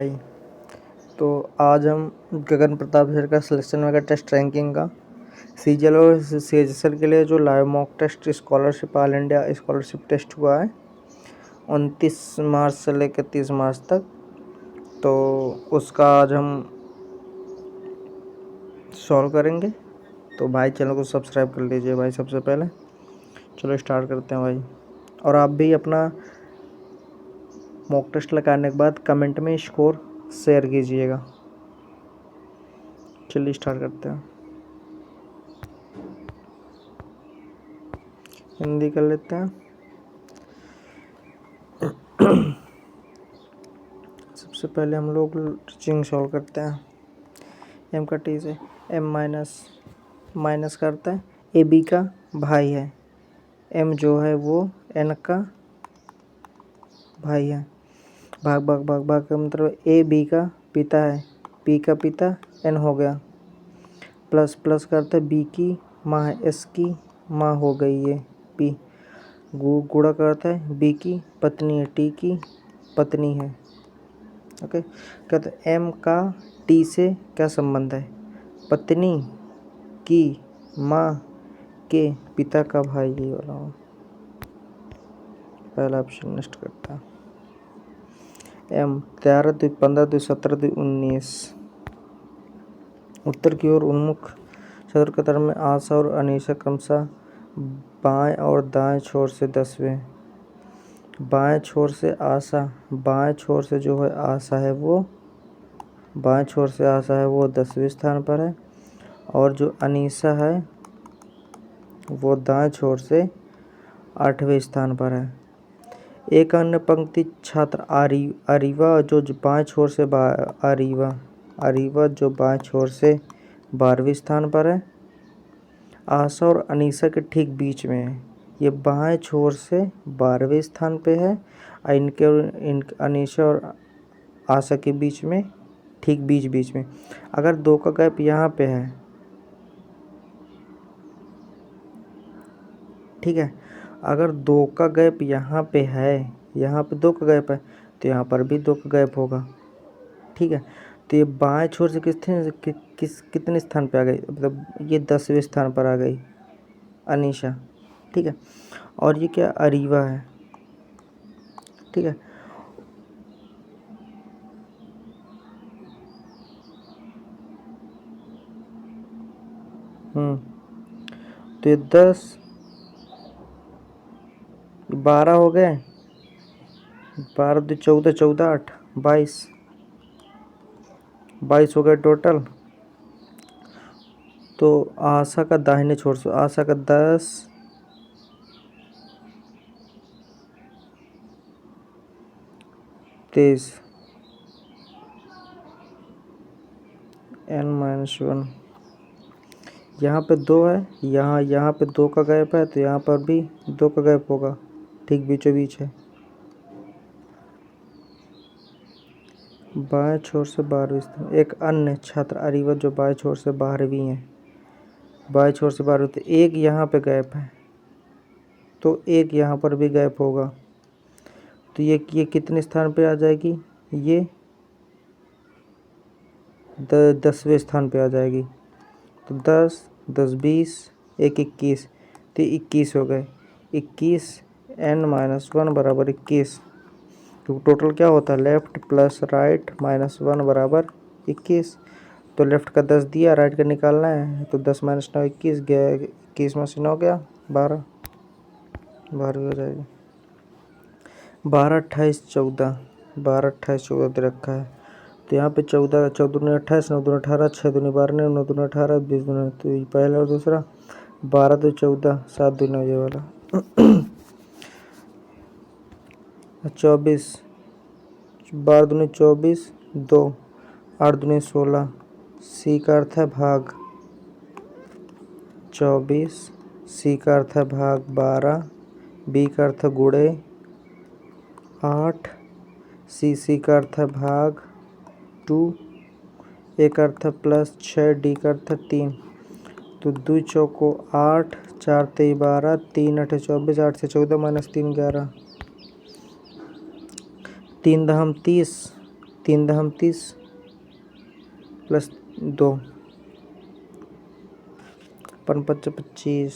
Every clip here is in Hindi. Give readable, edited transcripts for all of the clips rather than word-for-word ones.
भाई, तो आज हम गगन प्रताप सर का सिलेक्शन वगैरह टेस्ट रैंकिंग का सीजीएल और सीएचएसएल के लिए जो live mock test scholarship all India scholarship test हुआ है 29 मार्च से लेकर 30 मार्च तक, तो उसका आज हम सॉल्व करेंगे। तो भाई चैनल को सब्सक्राइब कर लीजिए भाई सबसे पहले। चलो स्टार्ट करते हैं भाई। और आप भी अपना मॉक टेस्ट लगाने के बाद कमेंट में स्कोर शेयर कीजिएगा। चलिए स्टार्ट करते हैं। हिंदी कर लेते हैं। सबसे पहले हम लोग टीचिंग सॉल्व करते हैं। एम का टी से एम माइनस करते हैं। ए बी का भाई है, एम जो है वो एन का भाई है। भाग भाग भाग भाग का मतलब ए बी का पिता है, पी का पिता एन हो गया। प्लस प्लस करते हैं, बी की माँ है, एस की माँ हो गई ये पी। गुणा करता है, बी की पत्नी है, टी की पत्नी है। ओके, कहते एम का टी से क्या संबंध है? पत्नी की माँ के पिता का भाई, ये वाला हो। पहला ऑप्शन नेक्स्ट करता है। एम 13 2 15 2 17 2 19। उत्तर की ओर उन्मुख चतुर कतार में आशा और अनीशा क्रमशः बाएं और दाएं छोर से 10वें। बाएं छोर से आशा, बाएं छोर से जो है आशा है वो, बाएं छोर से आशा है वो 10वें स्थान पर है। और जो अनीशा है वो दाएं छोर से 8वें स्थान पर है। एक अन्य पंक्ति छात्र अरीवा जो बाएं छोर से अरीवा जो बाएं छोर से 12वें स्थान पर है। आशा और अनीशा के ठीक बीच में है। ये बाएं छोर से 12वें स्थान पे है और इनके अनीशा और आशा के बीच में, ठीक बीच में। अगर दो का गैप यहाँ पे है, ठीक है, अगर दो का गैप यहाँ पे है, यहाँ पे दो का गैप है तो यहाँ पर भी दो का गैप होगा। ठीक है, तो ये बाएं छोर से कितने स्थान पे आ गई? मतलब ये 10वें स्थान पर आ गई अनीशा। ठीक है, और ये क्या अरीवा है। ठीक है, तो ये 10 12 हो गए, 12 2 14 14 8 22 हो गए टोटल। तो आशा का दाहिने छोर से आशा का 10 23 n-1। यहाँ पे 2 है, यहाँ पे 2 का गैप है तो यहाँ पर भी 2 का गैप होगा, ठीक बीचों बीच है। बाएं छोर से 12वें स्थान। एक अन्य छात्र अरीवा जो बाएं छोर से 12वीं है, बाएं छोर से 12वीं, तो एक यहाँ पे गैप है तो एक यहाँ पर भी गैप होगा। तो ये कितने स्थान पे आ जाएगी? ये 10वें स्थान पे आ जाएगी। तो 10 10 20 1 21, तो 21 हो गए। 21 n-1 बराबर 21। तो टोटल क्या होता है? लेफ्ट प्लस राइट -1 बराबर 21। तो लेफ्ट का 10 दिया, राइट का निकालना है, तो 10 - 9 21 गया, 21 में से 9 गया 12 हो जाएगी। 12 28 14 12 28 14 दे रखा है, तो यहाँ पे 14 14 28 9 2 18 6 2 12 9 2 18 20 2, तो ये पहला और दूसरा। 12 2 14 7 2 9 ये वाला। 24 12 दूनी 24 2 8 दूनी 16। सी का अर्थ है भाग 24, सी का अर्थ है भाग 12, बी का अर्थ है गुणे 8, सी का अर्थ है भाग 2, ए का अर्थ है प्लस 6, डी का अर्थ है 3। तो 2 चौको 8 4 3 12 3 8 24 8 से 14 -3 11 3 दहम 30 3 दहम 30 प्लस 2 55 25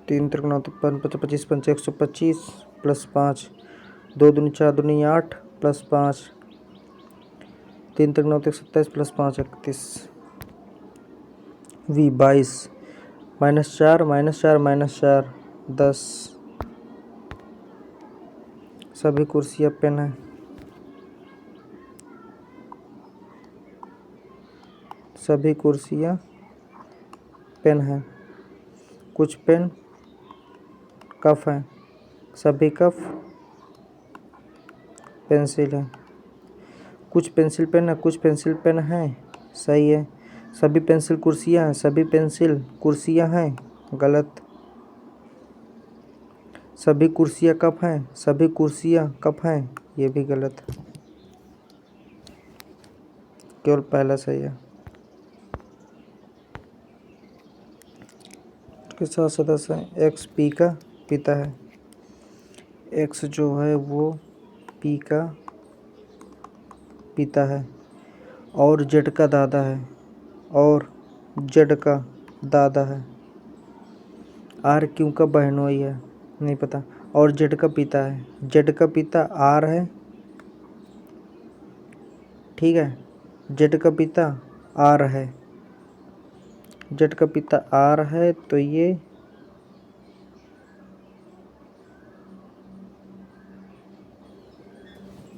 3 3 55 25 5 125 प्लस 5 2 दूनी 4 दूनी 8 प्लस 5 3 3 9 27 प्लस 5 31 V 22 -4 -4 -4 10 सभी कुर्सियाँ पेन है। सभी कुर्सियाँ पेन है। कुछ पेन कफ हैं। सभी कफ पेंसिल है। कुछ पेंसिल पेन है। कुछ पेंसिल पेन है। सही है। सभी पेंसिल कुर्सियाँ हैं। सभी पेंसिल कुर्सियाँ हैं। गलत। सभी कुर्सियाँ कप हैं। सभी कुर्सियाँ कप हैं। ये भी गलत। केवल पहला सही है। के 7 सदस्य हैं। एक्स पी का पिता है। एक्स जो है वो पी का पिता है और जेड का दादा है। और जेड का दादा है। आर क्यों का बहनोई है, नहीं पता। और जेड का पिता है। जेड का पिता आर है, ठीक है। जेड का पिता आर है। जेड का पिता आर है तो ये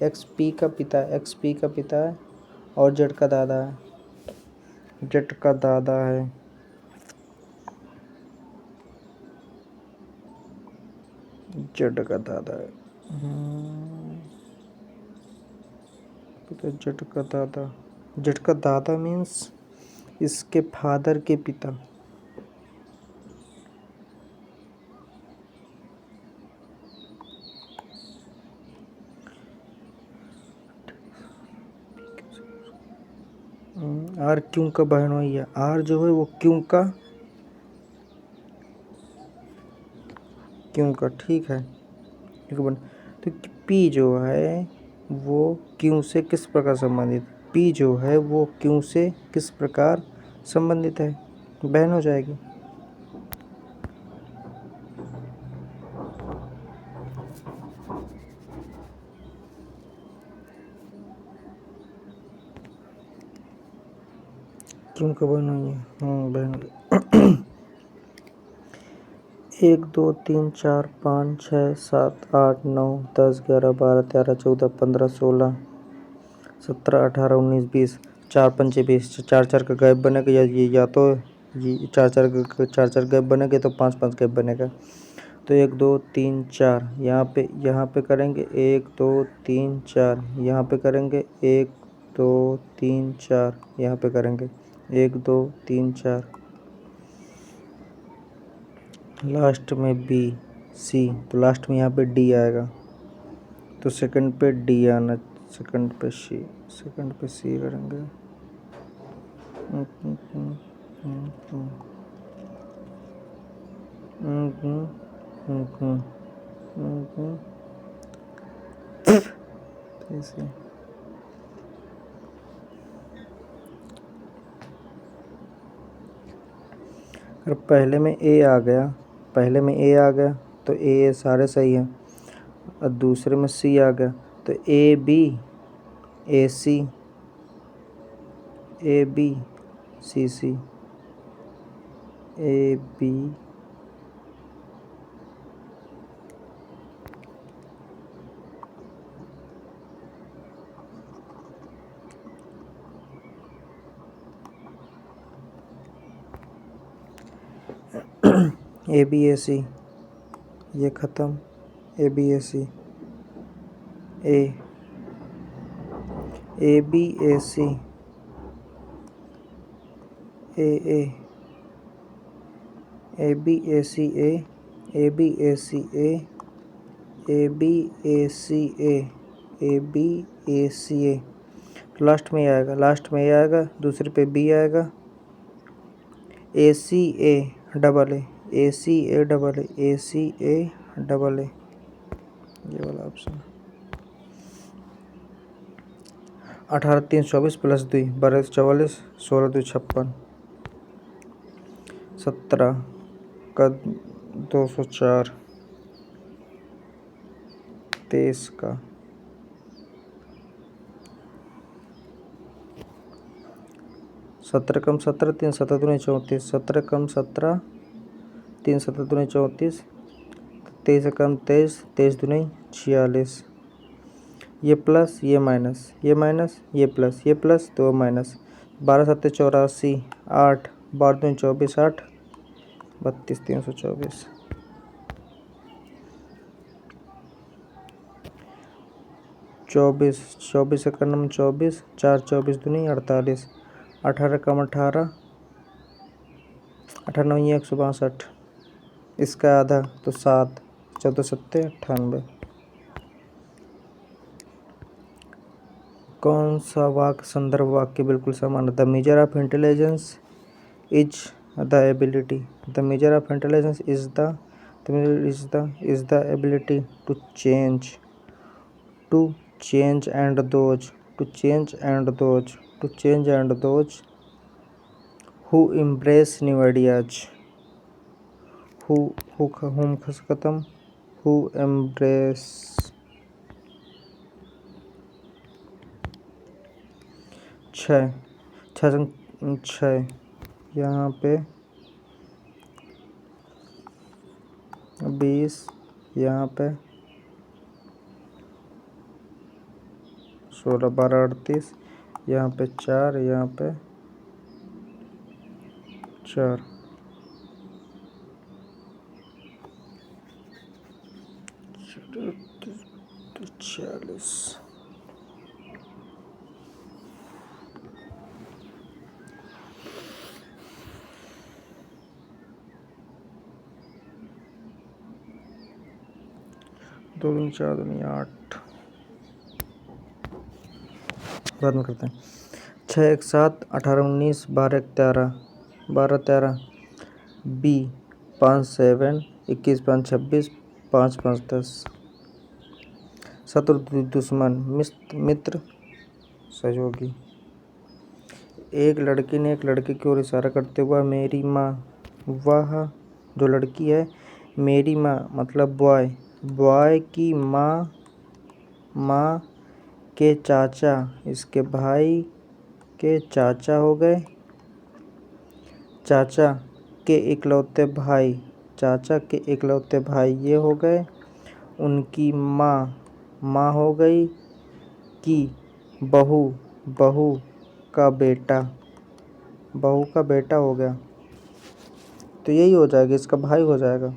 एक्स पी का पिता है। एक्स पी का पिता है और जेड का दादा है। जेड का दादा है। जेड का दादा है। जेड का दादा। जेड का दादा मीन्स इसके फादर के पिता। आर क्यों का बहनोई है। आर जो है वो क्यों का ठीक है। तो पी जो है वो क्यों से किस प्रकार संबंधित। पी जो है वो क्यों से किस प्रकार संबंधित है। बहन हो जाएगी। क्यों का बहन हुई है। बहन 1 2 3 4 5 6 7 8 9 10 11 12 13 14 15 16 17 18 19 20 4 पंचे 20 4 4 का गैप बनेगा या तो ये 4 4 गैप बनेगा तो 5 5 गैप बनेगा। तो 1 2 3 4 यहाँ पे करेंगे 1 2 3 4 यहाँ पे करेंगे 1 2 3 4 यहाँ पे करेंगे 1 2 3 4 लास्ट में बी सी। तो लास्ट में यहाँ पे डी आएगा तो सेकंड पे डी आना। सेकंड पे सी करेंगे। अगर पहले में ए आ गया तो ए सारे सही हैं। और दूसरे में सी आ गया तो A B C C A B C ये ख़त्म। सी ए सी ए सी ए लास्ट में आएगा दूसरे पे बी आएगा। ए सी A double A double A, ये वाला ऑप्शन। 18 3 24 प्लस 2 12 44 16 2 56 17 का 204 23 का 17 कम 17 3 7 दूनी 34 17 कम 17 3 7 दूनी 34 23 कम 23 23 दूनी 46 ये प्लस ये माइनस ये माइनस ये प्लस तो माइनस 12 7 84 8 12 दूनी 24 8 32 324 24 24 का नंबर 24 4 24 दूनी 48 18 कम 18 98 162 इसका आधा तो 7 14 7 98। कौन सा वाक्य संदर्भ वाक्य बिल्कुल समान है? The measure of intelligence is the ability, the measure of intelligence is the ability to change and those who embrace new ideas, whom खत्म who embrace। 6 यहाँ पे 20 यहाँ पे 16 12 38 यहाँ पे 4 यहाँ पे 4 46 2 दूनी 4 दूनी 8 बाद में करते हैं। 6 1 7 18 19 12 1 13 12 13 बी 5 7 21 5 26 5 5 10 शत्रु दुश्मन मित्र सहयोगी। एक लड़की ने एक लड़के की ओर इशारा करते हुआ मेरी माँ, वह जो लड़की है मेरी माँ मतलब बॉय की माँ के चाचा इसके भाई के चाचा हो गए, चाचा के इकलौते भाई ये हो गए, उनकी माँ हो गई कि बहू का बेटा हो गया, तो यही हो जाएगा, इसका भाई हो जाएगा।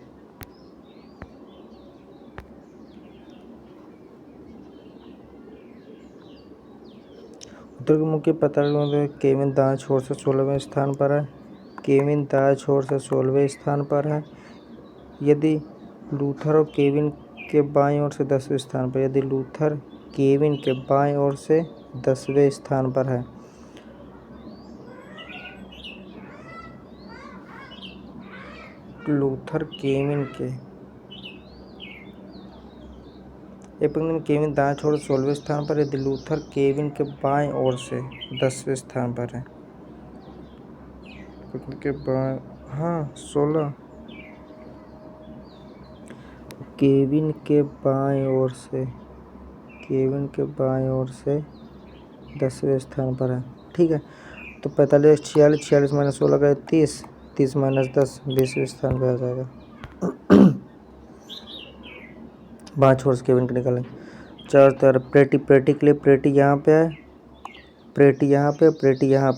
उत्तर के मुख्य पत्र केविन दाएं छोर से 16वें स्थान पर है, केविन दाएं छोर से 16वें स्थान पर है। यदि लूथर और केविन के बाईं ओर से 10वें स्थान पर, यदि लूथर केविन के बाईं ओर से 10वें स्थान पर है। लूथर केविन के केविन दाएं छोर 16वें स्थान पर, यदि लूथर केविन के बाएं ओर से 10वें स्थान पर है। के बाएं, हाँ 16 केविन के बाएं ओर से 10वें स्थान पर है। ठीक है, तो 45 46 46 माइनस 16 गए 30 30 माइनस 10 20वें स्थान पर आ जाएगा। बाएं छोर से केविन के निकालें 4 4 प्रेटी के लिए प्रेटी यहाँ पे है, प्रेटी यहाँ पे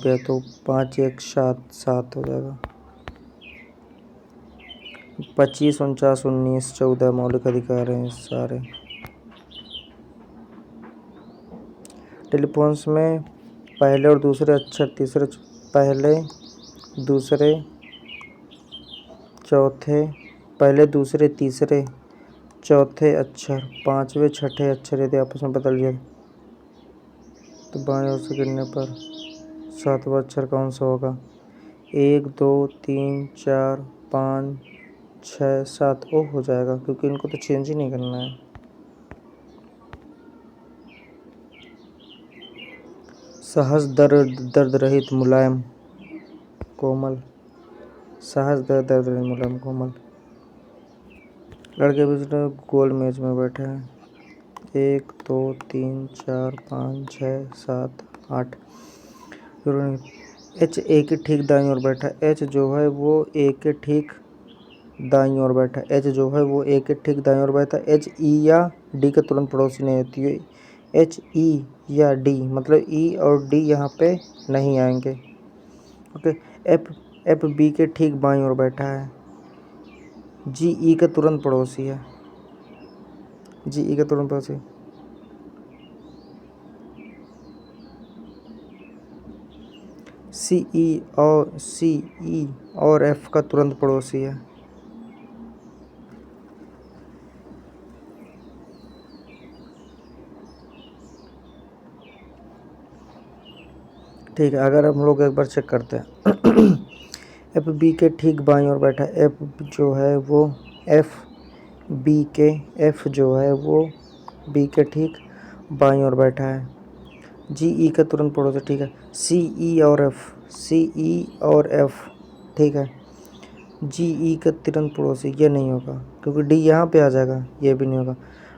है, तो 5 1 7 7 हो जाएगा। 25 49 19 14 मौलिक अधिकार हैं सारे। टेलीफोन्स में पहले और दूसरे अक्षर पहले दूसरे तीसरे चौथे अक्षर 5वें 6ठे अक्षर यदि आपस में बदल जाए तो बाएं ओर से गिनने पर 7वां अक्षर कौन सा होगा? 1 2 3 4 5 6 7 ओ हो जाएगा, क्योंकि इनको तो चेंज ही नहीं करना है। सहज दर्द रहित मुलायम कोमल, सहज दर्द रहित मुलायम कोमल। लड़के बीच में गोल मेज में बैठे हैं। 1 2 3 4 5 6 7 8। एच ए के ठीक दाईं ओर बैठा। एच जो है वो ए के ठीक दाईं ओर बैठा। एच जो है वो ए के ठीक दाईं ओर बैठा। एच ई या डी के तुरंत पड़ोसी नहीं होती है। एच ई या डी मतलब ई और डी यहाँ पे नहीं आएंगे। ओके। एफ एफ बी के ठीक बाईं ओर बैठा है। जी ई का तुरंत पड़ोसी है। जी ई का तुरंत पड़ोसी। सी ई और एफ का तुरंत पड़ोसी है। ठीक है, अगर हम लोग एक बार चेक करते हैं। एफ बी के ठीक बाईं ओर बैठा है। एफ जो है वो एफ जो है वो बी के ठीक बाईं ओर बैठा है। जी ई का तुरंत पड़ोसी। ठीक है। सी ई और एफ ठीक है। जी ई का तुरंत पड़ोसी ये नहीं होगा, क्योंकि डी यहाँ पे आ जाएगा, ये भी नहीं होगा।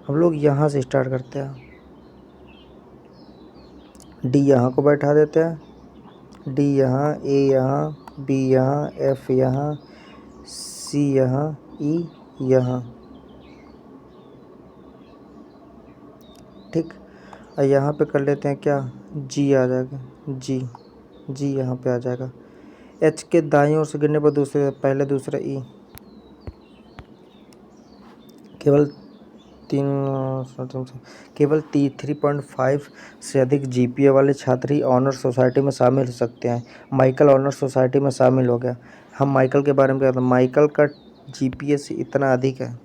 हम लोग यहाँ से स्टार्ट करते हैं। डी यहाँ को बैठा देते हैं। डी यहाँ, ए यहाँ, बी यहाँ, एफ यहाँ, सी यहाँ, ई यहाँ। ठीक। और यहाँ पे कर लेते हैं क्या, जी आ जाएगा। जी यहाँ पे आ जाएगा। एच के दाईं ओर से गिरने पर दूसरे पहले दूसरा ई। केवल 3.5 से अधिक जीपीए वाले छात्र ही ऑनर सोसाइटी में शामिल हो सकते हैं। माइकल ऑनर सोसाइटी में शामिल हो गया। हम माइकल के बारे में क्या, माइकल का जीपीए से इतना अधिक है,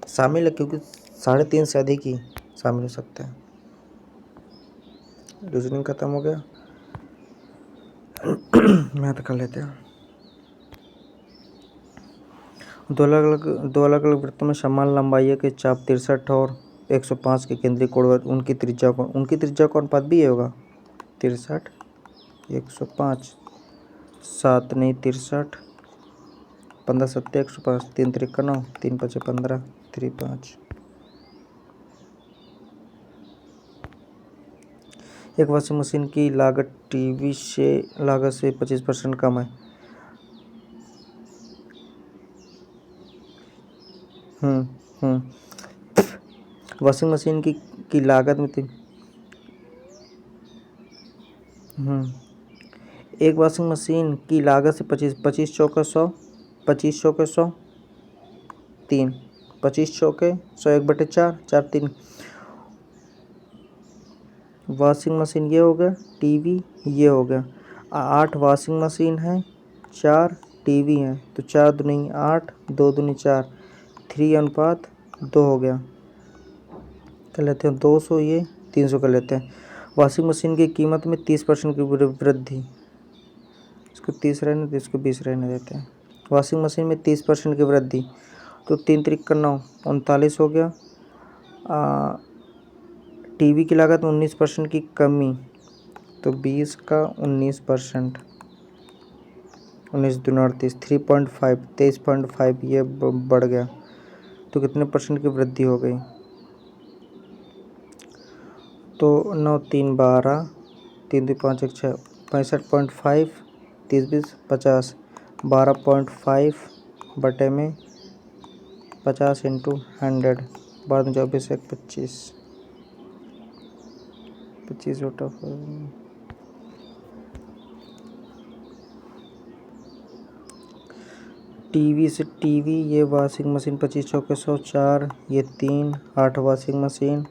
शामिल है, क्योंकि 3.5 से अधिक ही शामिल हो सकते हैं। रीजनिंग खत्म हो गया। मैथ कर लेते हैं। दो अलग अलग वृत्तों में समान लंबाई के चाप 63 और 105 के केंद्रीय कोण, उनकी त्रिज्या का अनुपात भी ये होगा 63 105। 7 नहीं 63, 15 7 105, 3 3 9, 3 5 15, 3 5। एक वॉशिंग मशीन की लागत टीवी से लागत से 25% कम है। वॉशिंग मशीन की लागत में एक वॉशिंग मशीन की लागत से 25 चौके 100, 25 चौके 100, 3, 25 चौके 100, 1/4, 4 3। वॉशिंग मशीन ये हो गया, टीवी ये हो गया। 8 वॉशिंग मशीन है, 4 टीवी हैं, तो 4 दूनी 8, 2 दूनी 4, 3:2 हो गया। कर लेते हैं 200, ये 300 कर लेते हैं। वॉशिंग मशीन की कीमत में 30% की वृद्धि। इसको 30 रहने देते, इसको 20 रहने देते हैं। वॉशिंग मशीन में 30% की वृद्धि, तो 3 3 9, 39 हो गया। टीवी की लागत में 19% की कमी, तो 20 का 19%, 19 दूनी 38, 3.5, 23.5 ये बढ़ गया, तो कितने परसेंट की वृद्धि हो गई, तो 9 3 12, 3 2 5 1 6, 65.5, 30 20 50, 12.5 बटे में 50 × 100, 12 24 1 25, 25 बटा टीवी से टीवी, ये वॉशिंग मशीन 25 चौके 100, 4 ये 3, 8 वॉशिंग मशीन,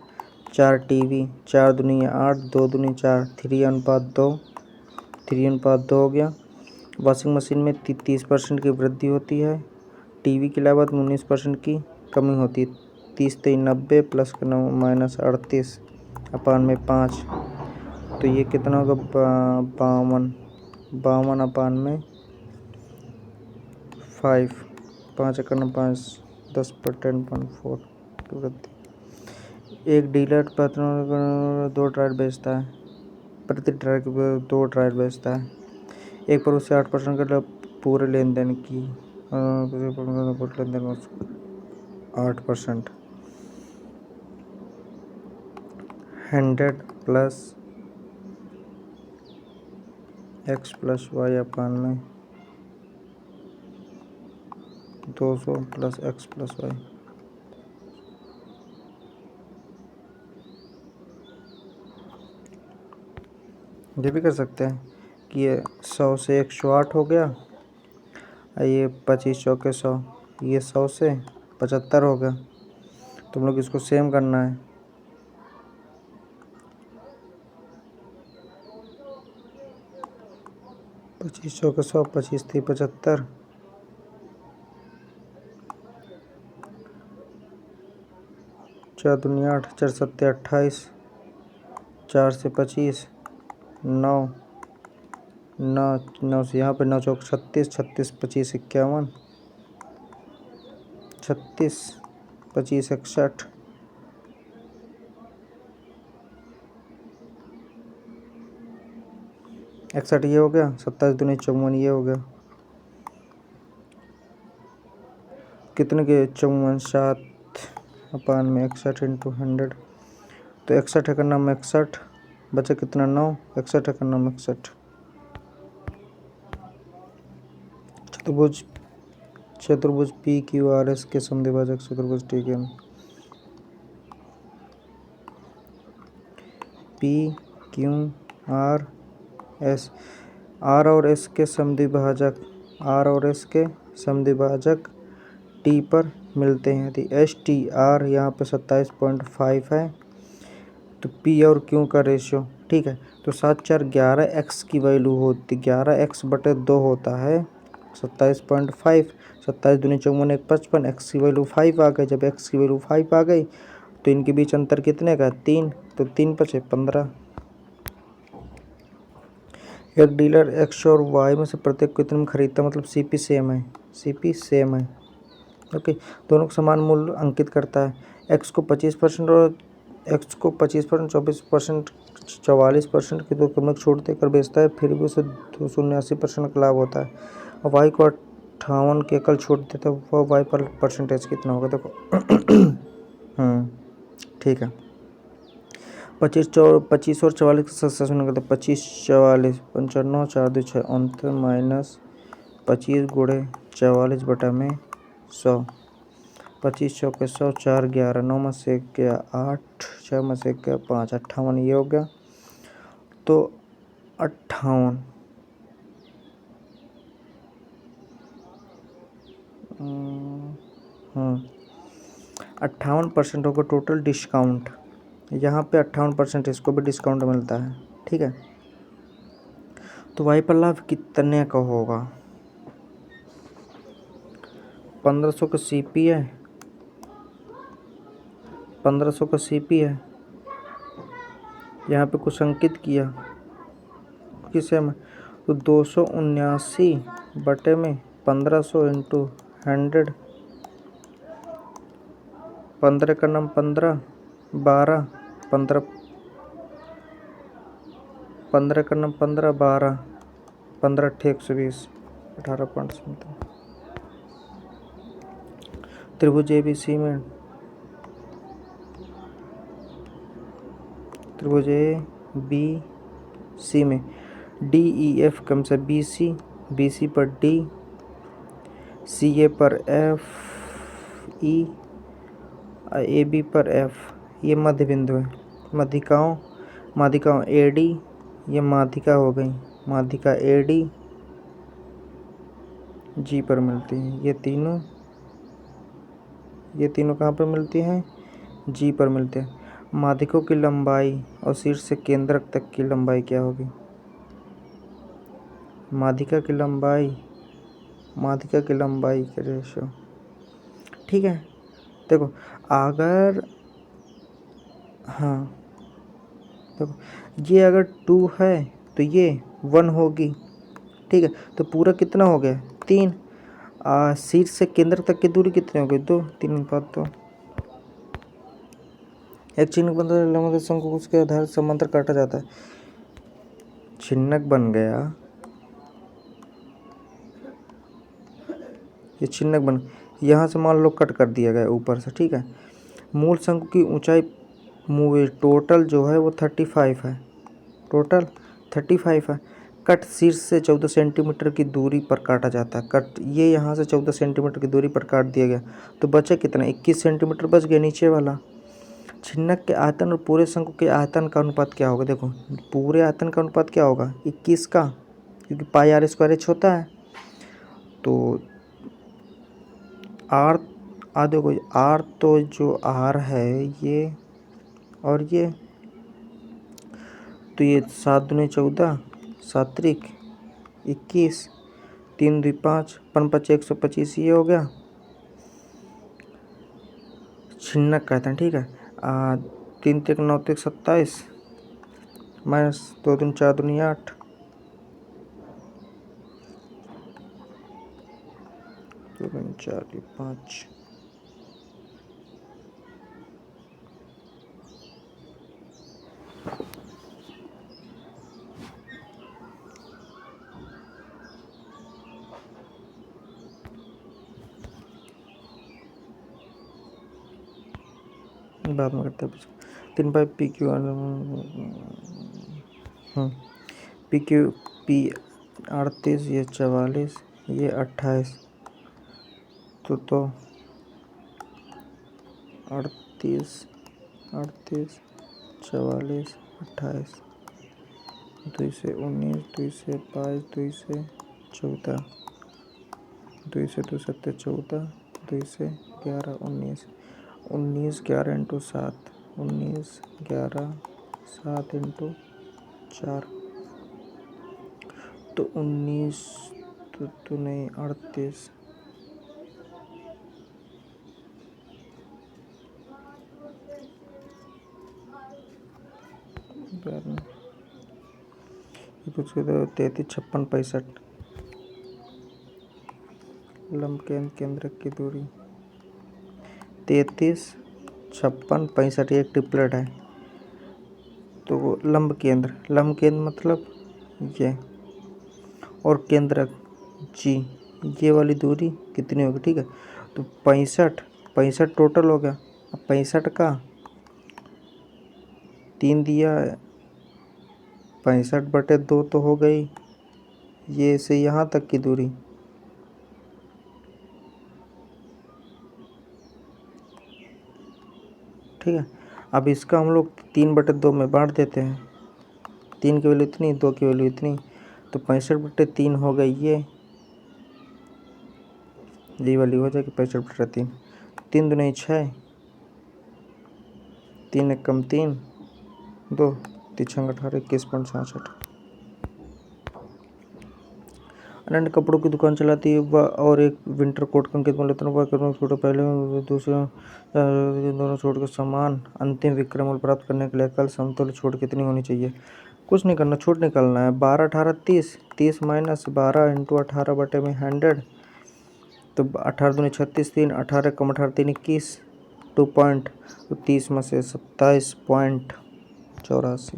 4 टीवी, 4 दूनी 8, 2 दूनी 4, 3:2, 3:2 हो गया। वॉशिंग मशीन में 30% की वृद्धि होती है। टीवी की लागत में 19% की कमी होती है। 30 3 90 प्लस माइनस 38 अपान में 5, तो ये कितना होगा 52 अपान में 5। 5 एकड़ में 5 10 पर 10.4 की वृद्धि। एक डीलर दो टायर बेचता है, प्रति टायर के 2 टायर बेचता है। एक पर उससे 8% का पूरे लेन देन की 8%। 100 प्लस x प्लस वाई अपान में 200 प्लस x प्लस वाई। ये भी कर सकते हैं कि ये 100 से 108 हो गया, ये 25 चौके 100, ये 100 से 75 हो गया। तुम लोग इसको सेम करना है। पच्चीस चौके 100, 25 थी 75, 4 दूनी 8, 4 सत्ते 28, 4 से 25, 9 9 से यहाँ पे 9 चौक 36, 36 25 51, 36 25 61, 61 ये हो गया, 27 दूनी 54 ये हो गया। कितने के 54 7 अपान में 61 इंटू 100, तो 61 का नाम 61 बचा कितना 9, 61 का नाम 61। चतुर्भुज पी क्यू आर एस के समद्विभाजक चतुर्भुज टी के P Q R S, R और एस के समद्विभाजक टी पर मिलते हैं। यदि एस टी आर यहाँ पे 27.5 है तो पी और क्यू का रेशियो, ठीक है, तो 7 4 11 एक्स की वैल्यू होती 11x/2 होता है 27.5। 27 दूनी 54 1 55, एक्स की वैल्यू 5 आ गई। जब एक्स की वैल्यू 5 आ गई तो इनके बीच अंतर कितने का 3, तो 3 5 15। एक डीलर एक्स और वाई में से प्रत्येक को कितने में खरीदता, मतलब सीपी सेम है, ओके। दोनों को समान मूल्य अंकित करता है। एक्स को 25% और 24%, 44% की दो कीमत छूट देकर बेचता है, फिर भी उसे 279% का लाभ होता है। और वाई को 58 की एकल छूट देता है, वह वाई पर परसेंटेज कितना होगा देखो। ठीक है। 25 और 44 का सक्सेस होने का 25 44 55 4 2 6 29 माइनस 25 गुणे 44/100। 25 चौके 100, 4 11, 9 में से गया 8, 6 में से गया 5, 58 ये हो गया। तो 58 58% होगा टोटल डिस्काउंट। यहाँ पे 58% इसको भी डिस्काउंट मिलता है, ठीक है। तो वाई पर लाभ कितने का होगा, 1500 का सीपी है, 1500 का सीपी है, यहाँ पे कुछ अंकित किया किसे में, तो 279 में 1500 इंटू 100, 15 का नाम 15, 12 15, 15 का नाम 15 12 15 120 18.समथिंग। त्रिभुज ABC में त्रिभुज ABC में DEF कम से BC पर D, CA पर F, E, AB पर F, ये मध्य बिंदु है। माध्यिकाओं AD, ये माध्यिका हो गई, माध्यिका AD G पर मिलती है। ये तीनों कहाँ पर मिलती हैं, G पर मिलते हैं। माध्यिकों की लंबाई और शीर्ष से केंद्रक तक की लंबाई क्या होगी, माध्यिका की लंबाई के रेशियो, ठीक है। देखो अगर देखो ये अगर 2 है तो ये 1 होगी, ठीक है। तो पूरा कितना हो गया 3, शीर्ष से केंद्र तक की दूरी कितनी होगी? 2, 3:2। एक चिन्ह बन शंकु उसके आधार समांतर काटा जाता है। चिन्हक बन गया, ये चिन्हक बन, यहाँ से मान लो कट कर दिया गया ऊपर से, ठीक है। मूल शंकु की ऊंचाई टोटल जो है वो 35 है, टोटल 35 है। कट शीर्ष से 14 सेंटीमीटर की दूरी पर काटा जाता है। कट ये यहाँ से 14 सेंटीमीटर की दूरी पर काट दिया गया, तो बचा कितना? 21 सेंटीमीटर बच गया नीचे वाला। छिन्नक के आयतन और पूरे शंकु के आयतन का अनुपात क्या होगा? देखो पूरे आयतन का अनुपात क्या होगा? 21 का, क्योंकि पाई आर स्क्वायर एच होता है। तो आर देखो आर तो जो आर है ये और ये, तो ये 7 दूनी 14, 7 त्रिक 21, 3 2 5, 5 125, ये हो गया छिन्नक का आयतन, ठीक है। 3 3 9 3 27 माइनस 2 3 4 दूनी 8, 2 3 4 5। बाद में करते हैं 3 pi P Q P Q P 38, ये 44, ये 28, तो 38 38 44 28, 2 से 19, 2 से 5, 2 से 14, 2 से 2 7 14, 2 से 11 19, 19 11 इंटू 7, 19 11 7 इंटू 4, तो 19 तो नहीं 38, कुछ 33 56 65, लंब केंद्र की दूरी 33 56 65, एक ट्रिपलेट है। तो वो लंब केंद्र मतलब ये, और केंद्रक जी, ये वाली दूरी कितनी होगी? ठीक है, तो 65 टोटल हो गया। अब 65 का 3 दिया है, 65/2 तो हो गई ये से यहाँ तक की दूरी, ठीक है। अब इसका हम लोग 3/2 में बांट देते हैं। 3 की वैल्यू इतनी, 2 की वैल्यू इतनी, तो 65/3 हो गई ये वाली हो जाएगी 65/3। 3 दूनी 6, 3 एक कम 3, 2 3 18 21.66। अनन्य कपड़ों की दुकान चलाती है वह और एक विंटर कोट का अंकित मूल्य वह छोटे पहले दूसरे दोनों छूट के समान अंतिम विक्रय मूल्य प्राप्त करने के लिए कल समतुल्य छूट कितनी होनी चाहिए? कुछ नहीं करना, छूट निकालना है। 12 18 30, 30 माइनस 12 इंटू 18/100, तो 18 दूनी 36, 3 18 कम 18 3 21, 2 पॉइंट, तो 30 में से 27.84,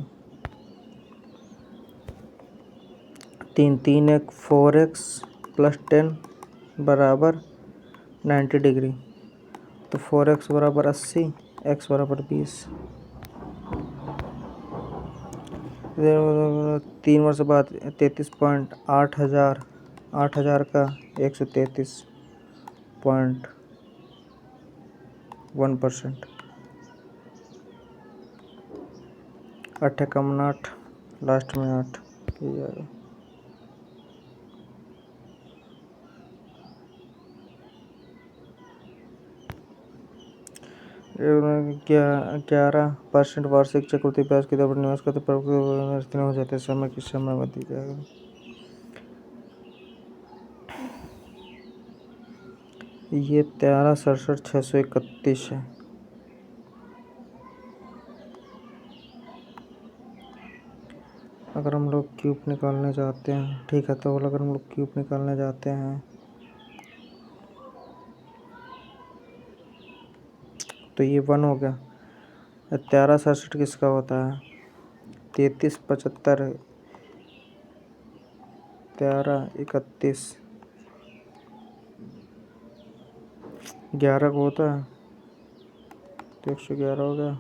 3 3 1 4x प्लस 10 बराबर 90 डिग्री, तो 4x बराबर 80, x बराबर 20। 3 वर्ष बाद 33.8 हज़ार का 133.1%, 8 कम 8, लास्ट में 8 किया जाएगा। क्या 11% वार्षिक चक्रवृद्धि ब्याज की दर पर निवेश करते पर हो जाते समय की समयावधि क्या है? ये 13,67,631 है। अगर हम लोग क्यूब निकालने जाते हैं, ठीक है, तो अगर हम लोग क्यूब निकालने जाते हैं तो ये 1 हो गया। 1367 किसका होता है? 3375 1331 11 को होता है, तो 111 हो गया।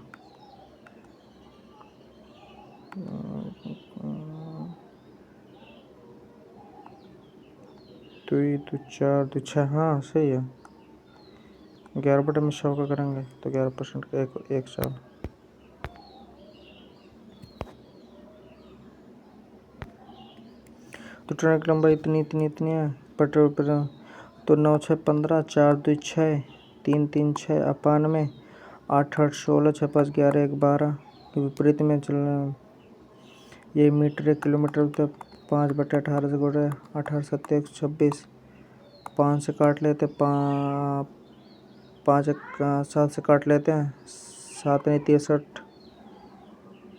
तो 4 2 6, हाँ सही है। 11 में 100 का करेंगे तो 11% का एक 100। तो ट्रेन की लंबाई इतनी है। पेट्रोल पर तो 9 6 15 4 2 6 3 3 6 98 8 8 16 6 5 11 1 12 के विपरीत में चलना। ये मीटर 1 किलोमीटर तो 5/18 से गुणे 18 7 126। 5 से काट लेते, 5 7 से काट लेते हैं, 7 नहीं 63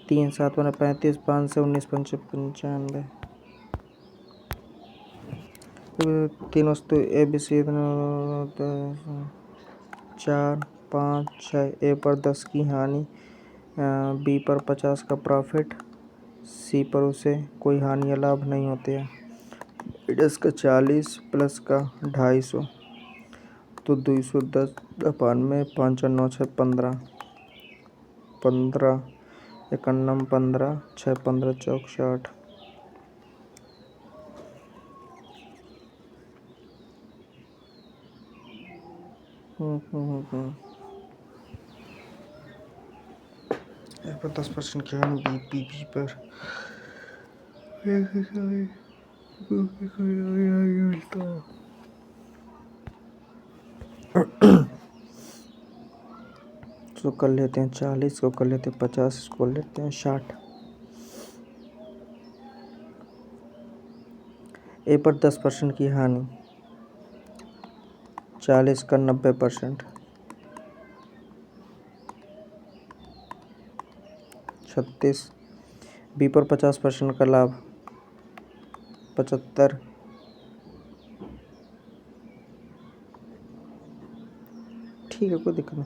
3 7 बने 35 5 से 19 95। तीन वस्तु ए बी सी 4 5 6। ए पर 10 की हानि, बी पर 50 का प्रॉफिट, सी पर उसे कोई हानि या लाभ नहीं होते हैं। माइनस का 40 प्लस का 250, तो 210 92 5 9 6 15 15 51 15 6 15 चौक 60। ए पर 10% की हानि, बी पर इसको कर लेते हैं 40, को कर लेते हैं 50, इसको लेते हैं 60। ए पर 10% की हानि, 40 का 90% 36। बी पर 50% का लाभ 75। ठीक है, कोई दिक्कत नहीं।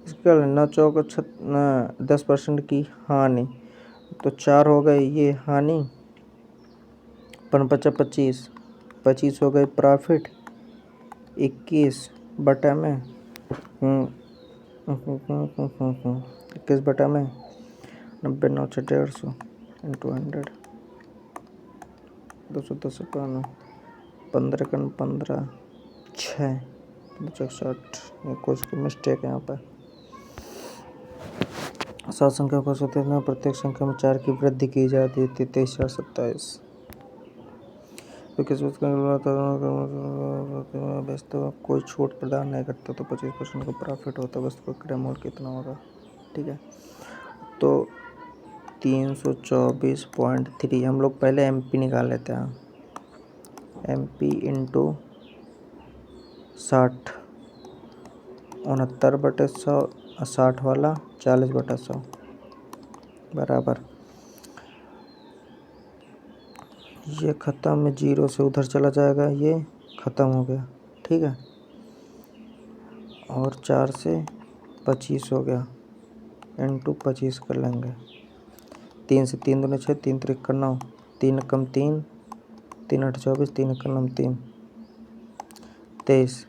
इसका 9 चौक 10% की हानि, तो 4 हो गए ये हानि, 25 25 हो गए प्रॉफिट, 21 बटा में 21 बटा में 90 9 6 150 इंटू 100 210 15 कन 15 6 160। कुछ मिस्टेक है यहाँ पर। 7 संख्या को सत्यापित में प्रत्येक संख्या में 4 की वृद्धि की जाती है। 23 4 27। तो किस वस्तु कोई छूट प्रदान नहीं करता तो 25% का प्रॉफिट होता है। वस्तु का क्रय मूल्य कितना होगा? ठीक है, तो 324.3। हम लोग पहले MP निकाल लेते हैं। MP इंटू 60, 69/100, 60 वाला 40/100 बराबर। ये ख़त्म, 0 से उधर चला जाएगा, ये ख़त्म हो गया। ठीक है, और 4 से 25 हो गया, इंटू 25 कर लेंगे। 3 से 3 दूनी 6, 3 3 का 9, 3 कम 3 3 8 24, 3 का 9 3 23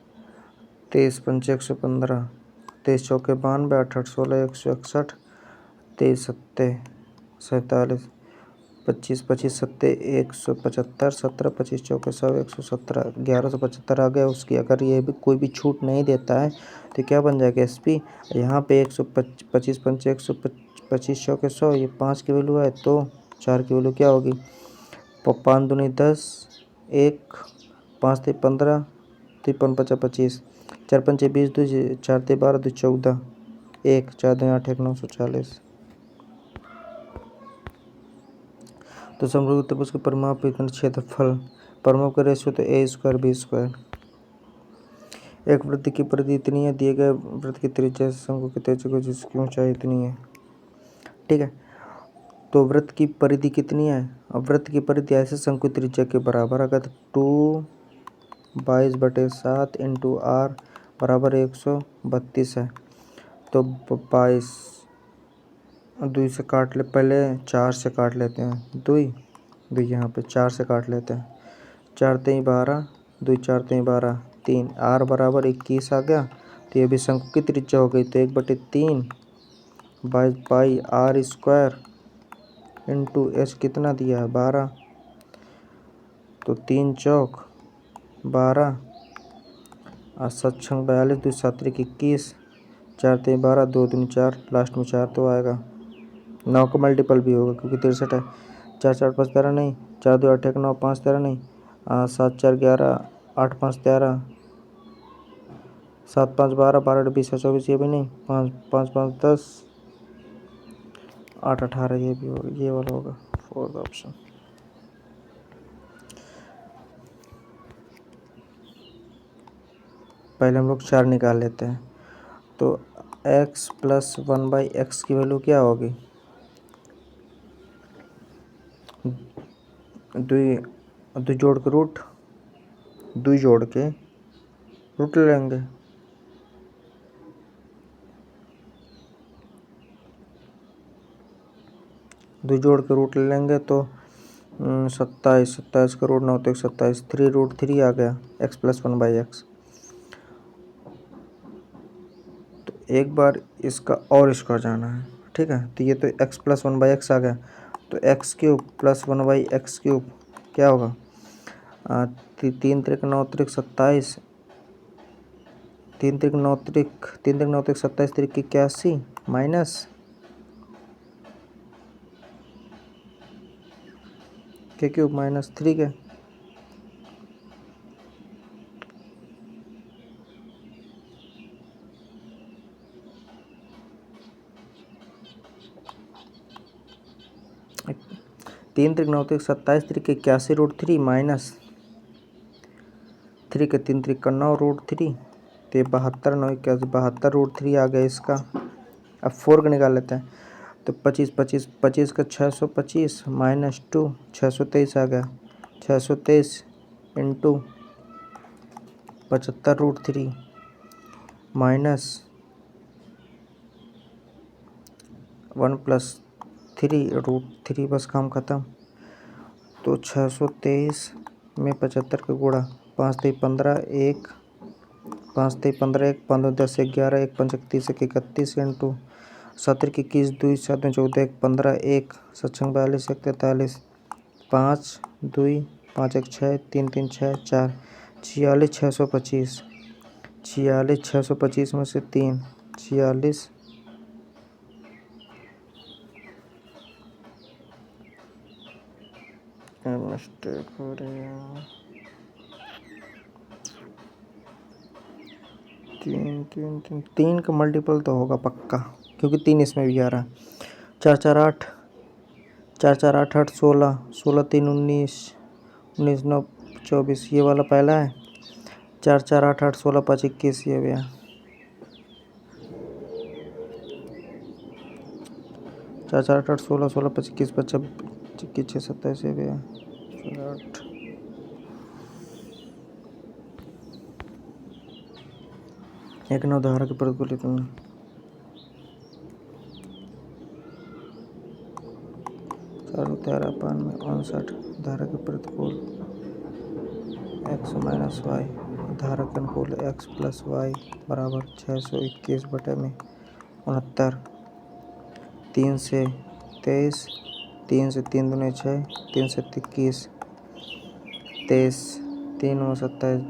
23 5 115, 23 चौके 92, 8 8 16 161, 23 7 47, 25 25 7 175, 17 25 चौके 100 117, 1175 आ गया उसकी। अगर ये भी कोई भी छूट नहीं देता है तो क्या बन जाएगा? SP। यहाँ पे 125 पंचे 125 चौके 100, ये 5 की वैल्यू है, तो 4 की वैल्यू क्या होगी? 5 दूनी 10, 1 5 थे 15, 53 50 25, 4 पंचे 20, 2 4 थे 12, 2 14, 1 4 2 8 1 940। तो समरूप त्रिभुज के परिमाप इतना क्षेत्रफल, परिमाप का रेशियो तो A² B²। एक वृत्त की परिधि इतनी है, दिए गए वृत्त की त्रिज्या शंकु की त्रिज्या को जिसकी ऊंचाई इतनी है। ठीक है, तो वृत्त की परिधि कितनी है? अब वृत्त की परिधि ऐसे शंकु त्रिज्या के बराबर, अगर 2/22/7 इंटू R बराबर 132 है, तो 22 2 से काट ले, पहले 4 से काट लेते हैं, 2 यहाँ पे 4 से काट लेते हैं, 4 3 12, 2 4 3 12, 3 r बराबर 21 आ गया। तो ये भी शंकु की त्रिज्या हो गई, तो 1/3 by pi r square into H कितना दिया है 12, तो 3 चौक 12 और 7 छंग 42, 2 7 21, 4 3 12, 2 दूनी 4, लास्ट में 4 तो आएगा। 9 का मल्टीपल भी होगा क्योंकि 63 है। 4 4 5 13 नहीं, 4 2 8 1 9 5 13 नहीं, 7 4 11, 8 5 13, 7 5 12, 12 20 24, ये भी नहीं, 5 5 5 10, 8 18, ये भी होगा, ये वाला होगा फोर्थ ऑप्शन। पहले हम लोग 4 निकाल लेते हैं, तो x प्लस 1/x की वैल्यू क्या होगी, 2 जोड़ के रूट, 2 जोड़ के रूट लेंगे, दो जोड़ के रूट ले लेंगे तो 27 का रूट 9 तो 27, 3√3 आ गया x प्लस 1/x। तो एक बार इसका और स्क्वायर जाना है, ठीक है। तो ये तो x प्लस 1/x आ गया, तो x³ प्लस 1/x³ क्या होगा, 3 3 9 27, 3 3 9 27, 3 81 माइनस के³ माइनस 3 के, तीन 3 9 27, 3 81√3 माइनस 3 के 3 3 9√3, तो 72 9 81 72√3 आ गया इसका। अब 4 का निकाल लेते हैं, तो 25 का 625 माइनस 2 623 आ गया, 623 इंटू 75√3 माइनस 1 प्लस 3√3, बस काम ख़त्म। तो 623 में 75 का गुणा, 5 3 15 1, 5 3 15 1, 5 2 10 11, 1 5 31 1 31 इंटू 7 21 2 7 14 1 15 1 7 6 42 1 43, 5 2 5 1 6 3 3 6 4, 46 625, 46 625 में से 3 46 मिस्टेक हो रही है, 3 का मल्टीपल तो होगा पक्का, क्योंकि 3 इसमें भी आ रहा है। 4 4 8, 4 4 8 8 16, 16 3 19, 19 9 24, ये वाला पहला है। 4 4 8 8 16 5 21, ये भी है। 4 4 8 8 16 16 5 21 25 21 6 27, ये भी है। 8 1 9 धारा के प्रतिकूलित में 4 13 5 में 59 धारा के प्रतिकूल x माइनस वाई, धारा के अनुकूल x प्लस वाई बराबर 621 बटे में 69, 3 से 23, 3 से 3 दूनी 6, 3 से 21 23, 3 और 27,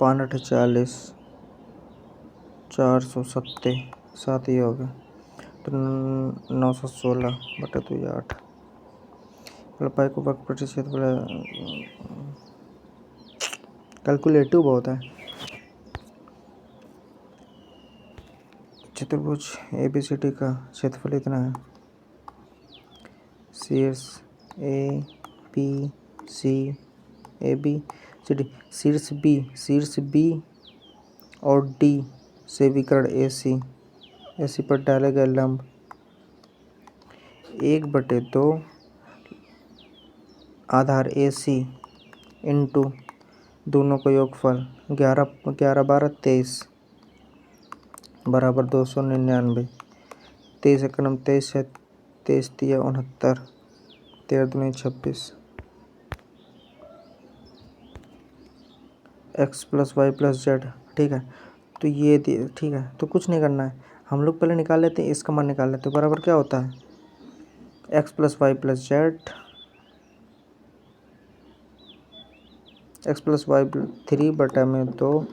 59 65 40, 470 7, ये हो गया। तो 916 बटे 2 8, पाई को वर्ग प्रतिशत बोला, कैलकुलेटिव बहुत है। चतुर्भुज ABCD का क्षेत्रफल इतना है, शीर्ष ABCD, शीर्ष B और D से विकर्ण AC पर डाले गए लंब 1/2 आधार AC इंटू दोनों का योगफल 11 12 23 बराबर 299। 23 एक नम 23 है, 23 तिया 69, 13 दूनी 26। x plus Y plus Z, ठीक है। तो ये ठीक है, तो कुछ नहीं करना है, हम लोग पहले निकाल लेते हैं, इसका मान निकाल लेते हैं। बराबर क्या होता है x plus Y plus Z, x plus Y 3 बटा में 2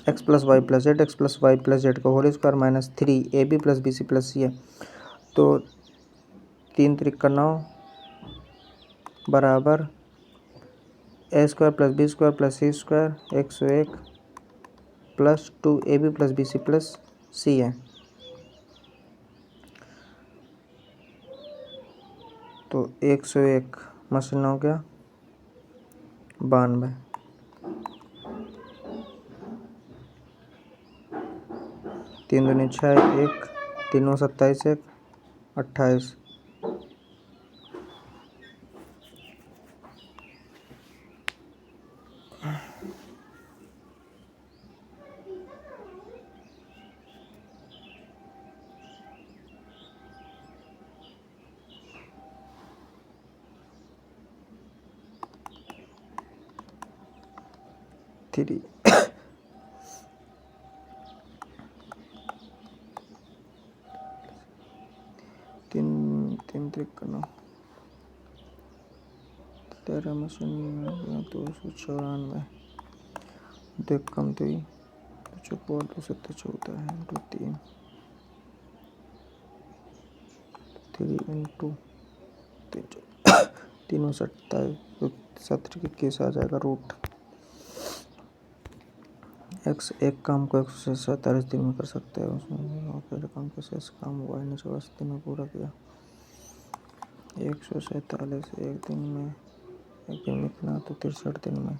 x plus Y plus Z, X plus Y plus Z का whole square minus 3 AB plus BC plus C है। तो 3 त्रिक 9 बराबर A square plus B square plus C square 101 plus 2AB plus BC plus C है। तो 101 मशीन हो गया 92, 3 दूनी 6 1, 3 27 1 28। थ्री तीन त्रिक 9 13 मशीन 294 देख कम तो 2 14 इंटू 3 इंटू 3 27 17 के केस आ जाएगा रूट x। एक काम को 147 दिन में कर सकते हैं, उसमें पहले काम के शेष काम y ने 84 दिन में पूरा किया। 147 एक दिन में कितना, तो 63 दिन में।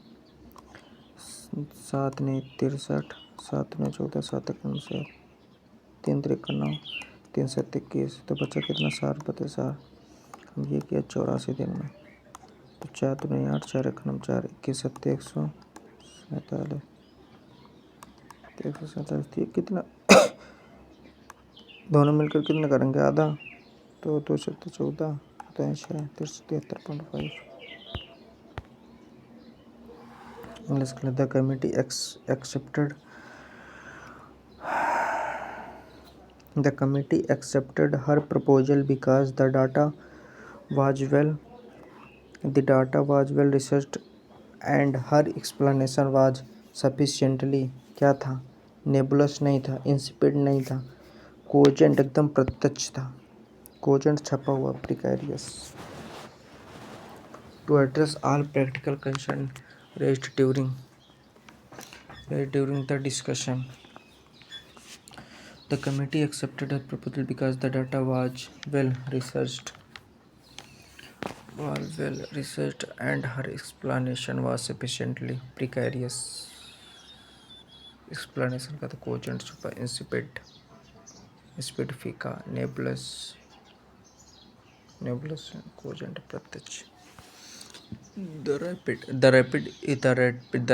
7 ने 63, 7 ने 14, 7 एकम से 3 त्रिक 9, 3 7 21, तो बचा कितना 4 बटे 4। हम ये किया 84 दिन में। तो 4 दूनी 8, 4 एकम 4, 21 7 147, 147 कितना दोनों मिलकर कितना करेंगे आधा, तो 2 7 14, 73.5। इंग्लिश के लिए the committee accepted her proposal because the data was well researched and her explanation was sufficiently क्या था, नेबुलस नहीं था, इंसिपिड नहीं था, कोजेंट एकदम प्रत्यक्ष था, कोजेंट छपा हुआ precarious, to address all practical concern raised during the discussion. The committee accepted her proposal because the data was well researched and her explanation was sufficiently precarious. Explanation का तो कोजेंट छुपा, इंसिपिड, फीका, नेबुलस कोजेंट प्रत्यक्ष। The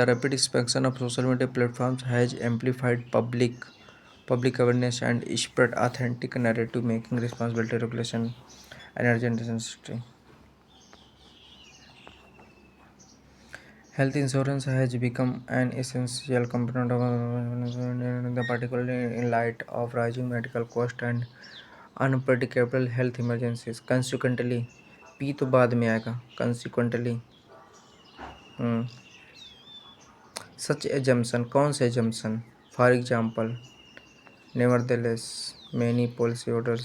rapid expansion of social media platforms has amplified public awareness and spread authentic narrative, making responsibility regulation and urgent necessity. Health insurance has become an essential component of particularly in light of rising medical costs and unpredictable health emergencies. Consequently, P तो बाद में आएगा, consequently such assumption, कौन से assumption? For example, nevertheless, many policyholders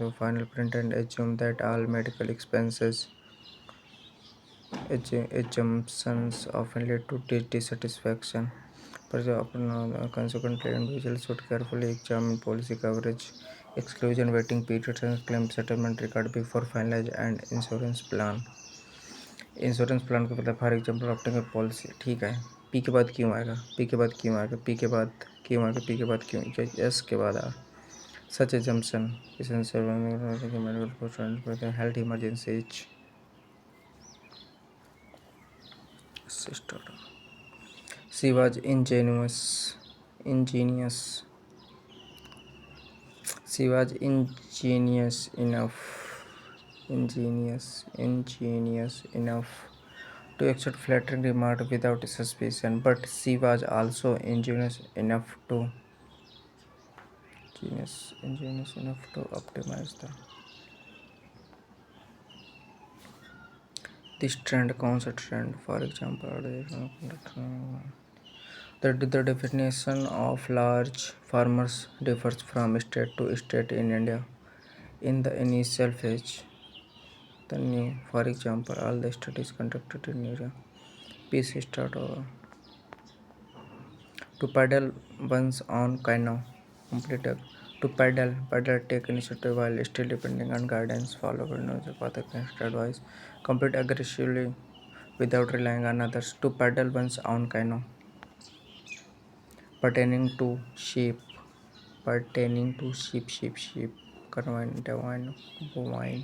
the final print and assume that all medical expenses. Assumptions often lead to dissatisfaction. Consequently, individuals should carefully examine policy coverage, exclusion, waiting periods, and claim settlement record before finalize an insurance plan. Insurance plan को पता, फॉर एग्जाम्पल ऑप्टिंग पॉलिसी, ठीक है। पी के बाद क्यों आएगा, पी के बाद क्यों आएगा, पी के बाद क्यों आएगा, पी के बाद क्यों, एस के बाद R. Such assumption health emergencies sister. She was ingenious. She was ingenious enough to accept flattering remark without suspicion, but she was also ingenious enough to optimize this trend. कौन सा trend? For example, the definition of large farmers differs from state to state in India. In the initial phase, for example, all the studies conducted in India. Piece start over. To paddle one's own canoe, complete to paddle take initiative while still depending on guidance, follow the path against advice, compete aggressively without relying on others. To paddle one's own canoe, pertaining to sheep, sheep, carvine, divine, bovine.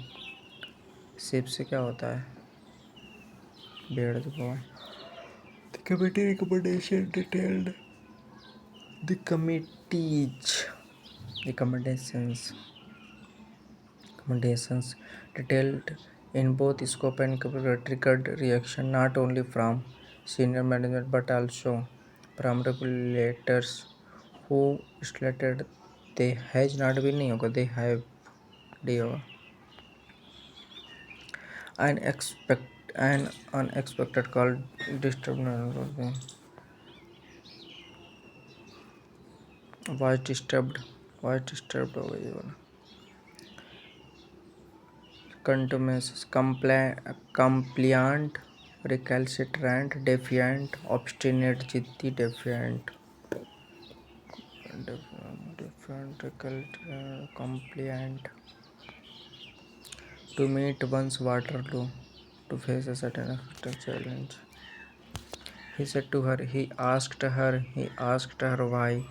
sheep से क्या होता है? भेड़ तो bovine. The committee recommendation detailed. The recommendations detailed in both scope and triggered reaction not only from senior management but also from regulators who stated they has not been नहीं होगा, they have डी होगा. An unexpected call disturbed was disturbed होगा ये वाला. Contumacious, compliant, recalcitrant, defiant, obstinate, जिद्दी, defiant, recalcitrant, compliant. To meet one's Waterloo, to face a certain challenge. He said to her, he asked her why,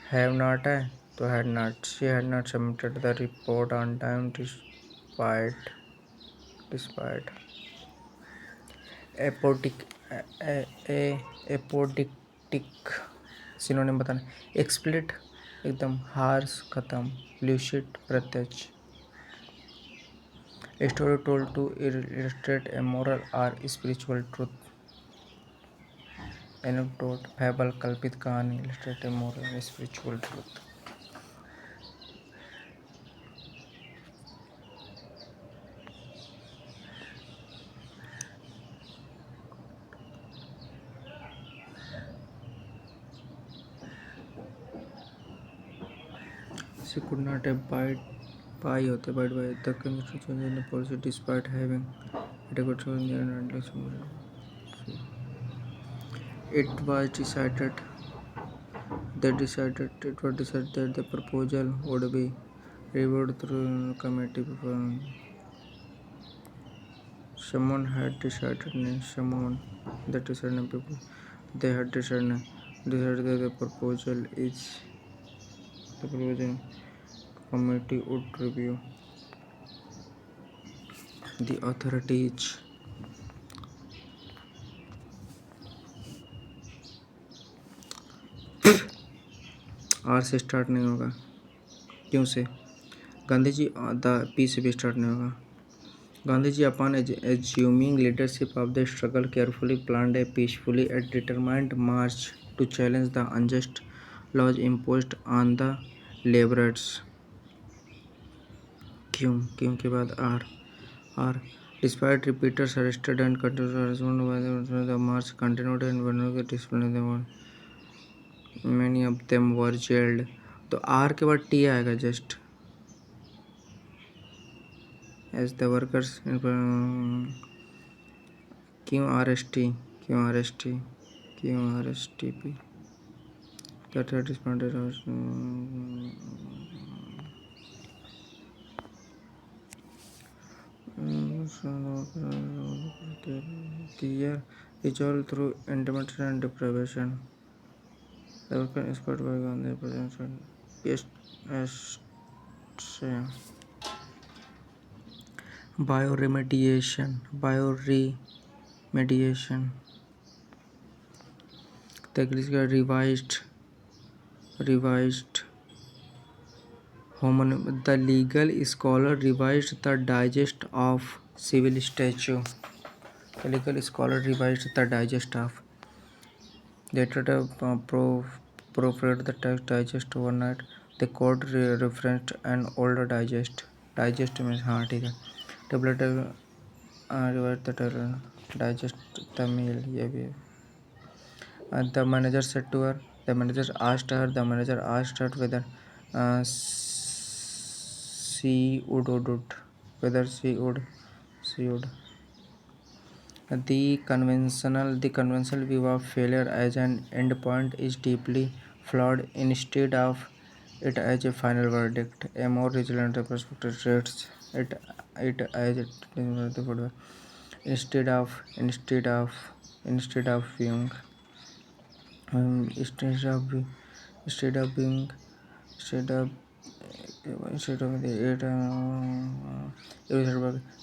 have not I? To had not. She had not submitted the report on time despite apodictic synonym बताना. एक्सप्लिट एकदम, हार्श खत्म, ल्यूसिड प्रत्यक्ष. A story told to illustrate a moral or spiritual truth. Anecdote, fable, कल्पित कहानी, illustrate a moral or spiritual truth. She could not abide by the constitution in the policy despite having adequate knowledge. It was decided that the proposal would be reviewed through committee before someone had decided people they had decided that the proposal committee would review. The authorities R से स्टार्ट नहीं होगा. क्यों से? गांधी जी द पी से भी स्टार्ट नहीं होगा. Gandhi ji upon assuming leadership of the struggle carefully planned a peacefully and determined march to challenge the unjust laws imposed on the laborers. क्यों के बाद are despite repeated arrested and continued harassment the march continued and discipline them all. Many of them were jailed. तो आर के बाद टी आएगा जस्ट. As the workers क्यों R S T P that had responded clear resolve through intermittent and deprivation. The organ is put by on the present bioremediation. The English revised the legal scholar revised the digest of civil statute. The legal scholar revised the digest of. Later proofread the text digest overnight. The court referenced an older digest. Digest means हाँ ठीक है. Tablet revised the digest the meal ये भी है. And the manager said to her. The manager asked her whether she would. The conventional view of failure as an endpoint is deeply flawed. Instead of it as a final verdict, a more resilient perspective treats it as a instead of viewing instead of being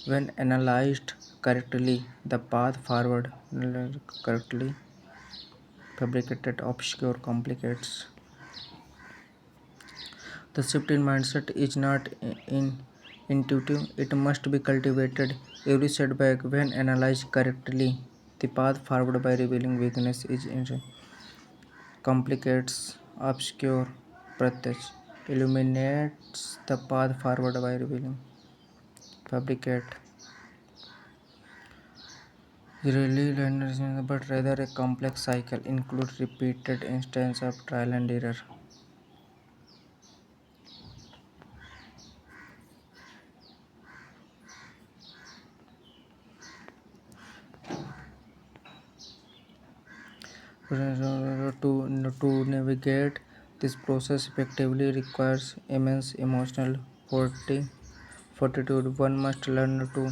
when analyzed correctly, the path forward correctly fabricated obscure complicates. The shift in mindset is not intuitive, it must be cultivated. Every setback, when analyzed correctly, the path forward by revealing weakness is complicates, obscure, pratyaj, illuminates the path forward by revealing, fabricate. Rarely linear, but rather a complex cycle, includes repeated instances of trial and error. To navigate this process effectively requires immense emotional fortitude. One must learn to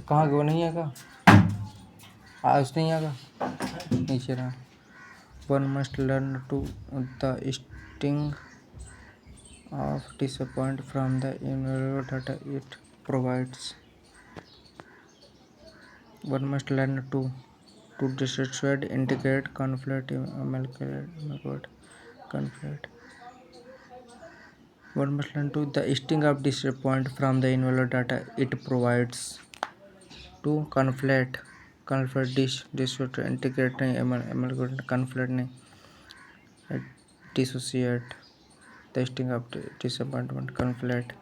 कहाँ गया नहीं आएगा आज नहीं आएगा नीचे रहा. One must learn to the sting of disappointment from the invaluable data it provides. One must learn to dissociate, integrate, conflict, conflict. One must learn to the sting of disappointment from the invaluable data it provides. To conflict, dissociate, integrate नहीं, conflict नहीं, dissociate, the sting of disappointment, conflict.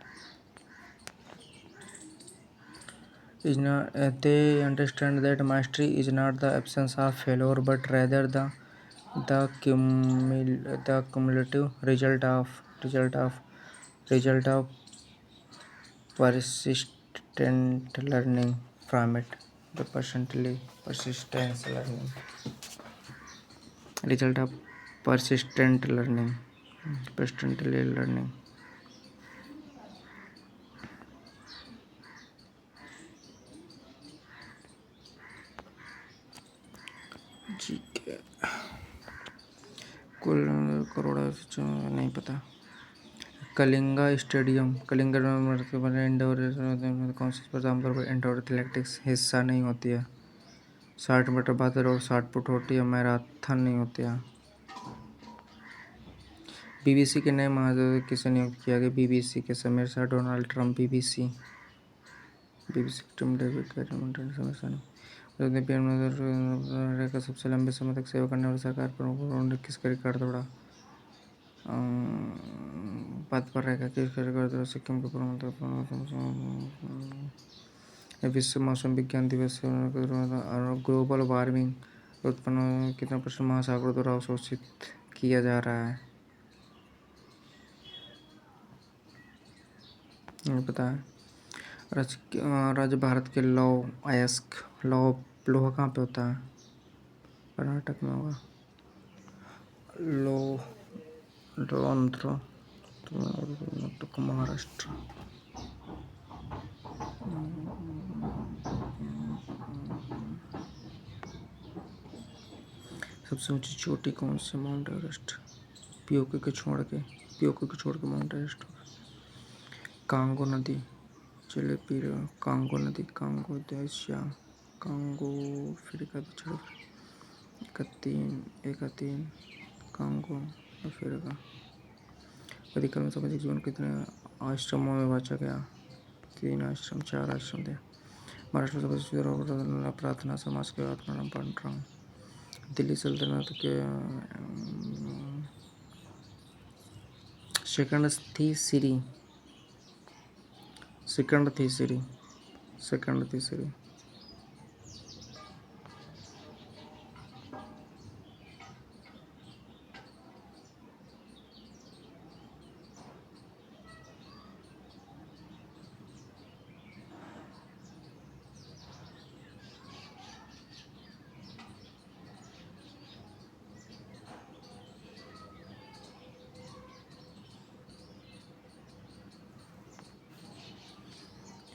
Is not, they understand that mastery is not the absence of failure, but rather the cumulative result of persistent learning from it. The persistence learning. Result of persistently learning. ठीक है. कुल करोड़ नहीं पता. कलिंगा स्टेडियम कलिंगा इंडोर कौन सी स्पर्धा आमतौर पर इंडोर एथलेटिक्स हिस्सा नहीं होती है. 60 मीटर भागदौड़ और 60 फुट होती है. मैराथन नहीं होती है. बीबीसी के नए महानिदेशक किसे नियुक्त किया गया. बीबीसी के Sameer Shah. Donald Trump. BBC team David Cameron. Sameer Shah ने पीएम का सबसे लंबे समय तक सेवा करने वाले सरकार प्रमुख किसका रिकॉर्ड तोड़ा. पद पर रहेगा किसका रिकॉर्ड तोड़ा. सिक्किम के विश्व मौसम विज्ञान दिवस ग्लोबल वार्मिंग उत्पन्न कितना % महासागरों द्वारा अवशोषित किया जा रहा है. पता है. राज्य भारत के लोहा कहाँ पे होता है. कर्नाटक में होगा. लो लो आंध्र कर्नाटक महाराष्ट्र। सबसे ऊंची चोटी कौन सी? Mount Everest. पीओके को छोड़ के माउंट एवरेस्ट होगा। कांगो नदी, चले पी रहे हो। कांगो नदी, कांगो देश या कांगो अफ्रीका छोड़ो। एक तीन कांगो अफ्रीका। अधिकतम सामाजिक जीवन कितने आश्रमों में बांटा गया? 3 आश्रम, 4 आश्रम थे। महाराष्ट्र सबसे प्रार्थना समाज के बाद पढ़ रहा हूँ। दिल्ली सल्तनत के सेकंड थी सीरी।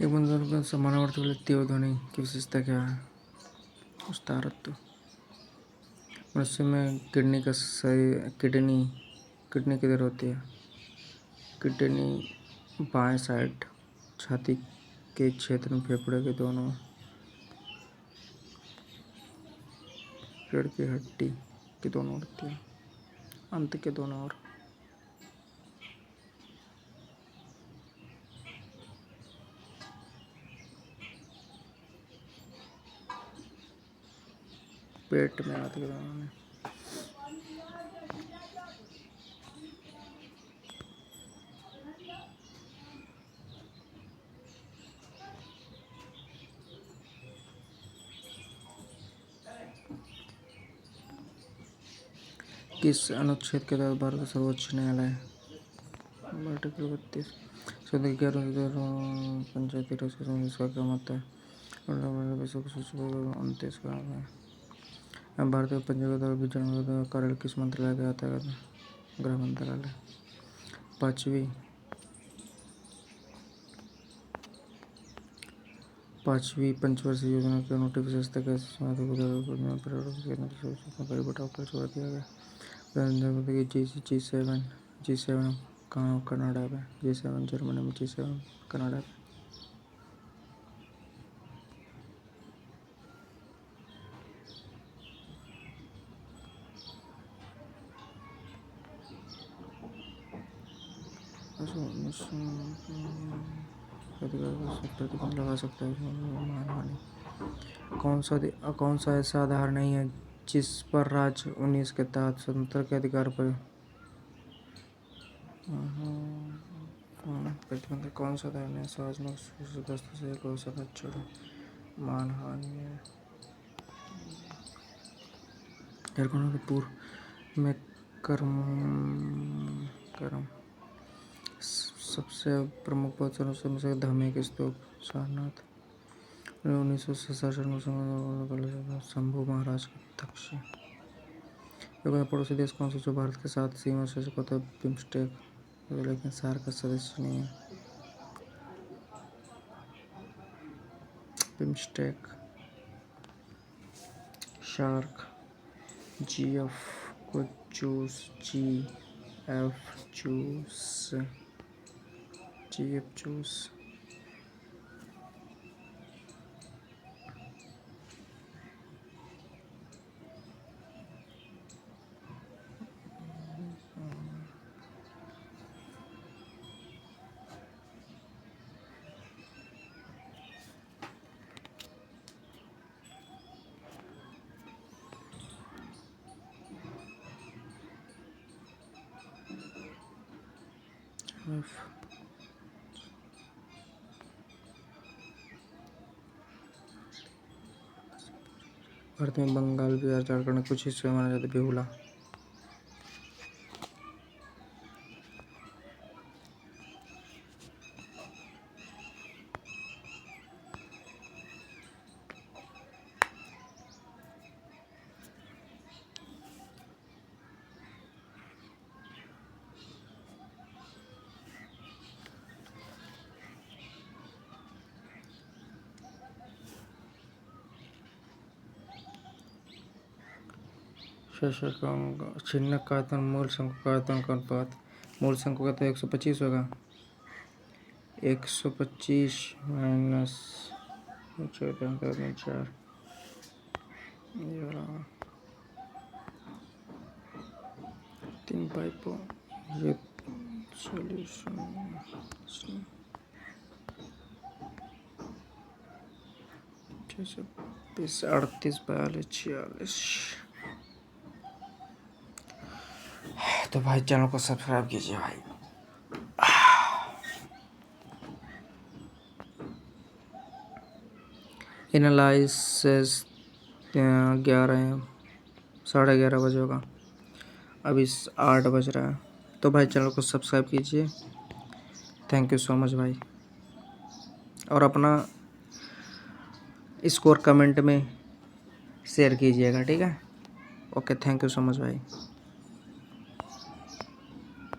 एक बंदर समानावर्ती वाले तीव्र ध्वनि की विशेषता क्या है? उस्तारत्व। मनुष्य में किडनी किधर होती है? किडनी बाएं साइड, छाती के क्षेत्र में, फेफड़े के दोनों, रीढ़ की हड्डी के दोनों होती है, अंत के दोनों ओर। पेट में आते के दोनों में। किस अनुच्छेद के तहत भारत का सर्वोच्च न्यायालय? आर्टिकल 32। संसद के 11 पंचायती राज संसद का मत है। विश्व की सूची 29 का है। भारतीय पंचायत और विधान कार्यालय किस मंत्रालय के आता है? गृह मंत्रालय। पांचवी पंचवर्षीय योजना के नोटिफिकेशन कैसे बटाव कर छोड़ दिया गया? G7 कहाँ? कनाडा में। G7 जर्मनी में, G7 कनाडा में। प्रतिबंध लगा सकता है मानहानि। कौन सा ऐसा आधार नहीं है जिस पर राज्य 19 के तहत स्वतंत्रता के अधिकार पर प्रतिबंध? कौन सा आधार नहीं? सार्वजनिक दस्तों से कोई संरक्षण मानहानि है। झारखंड के पूर्व में करम सबसे प्रमुख पत्थरों में से धार्मिक स्तूप सारनाथ 1967 में शंभू महाराज का तक्ष। पड़ोसी देश कौन सा जो भारत के साथ सीमा से होता है? बिम्स्टेक, लेकिन सार्क का सदस्य नहीं है। बिम्स्टेक। शार्क। GF को जूस, GF जूस। भारत में बंगाल, बिहार, झारखंड के कुछ हिस्सों में माना जाता है बेहुला। फेसर का छिन्नक का आयतन मूल शंकु का आयतन का अनुपात। मूल शंकु का तो 125 होगा। 125 माइनस 4 3 पाइपों ये सॉल्यूशन 38 42 46। तो भाई चैनल को सब्सक्राइब कीजिए भाई। एनालिसिस 11 बजे होगा, अभी 8 बज रहा है। तो भाई चैनल को सब्सक्राइब कीजिए। थैंक यू सो मच भाई, और अपना स्कोर कमेंट में शेयर कीजिएगा, ठीक है। Okay, thank you so much भाई।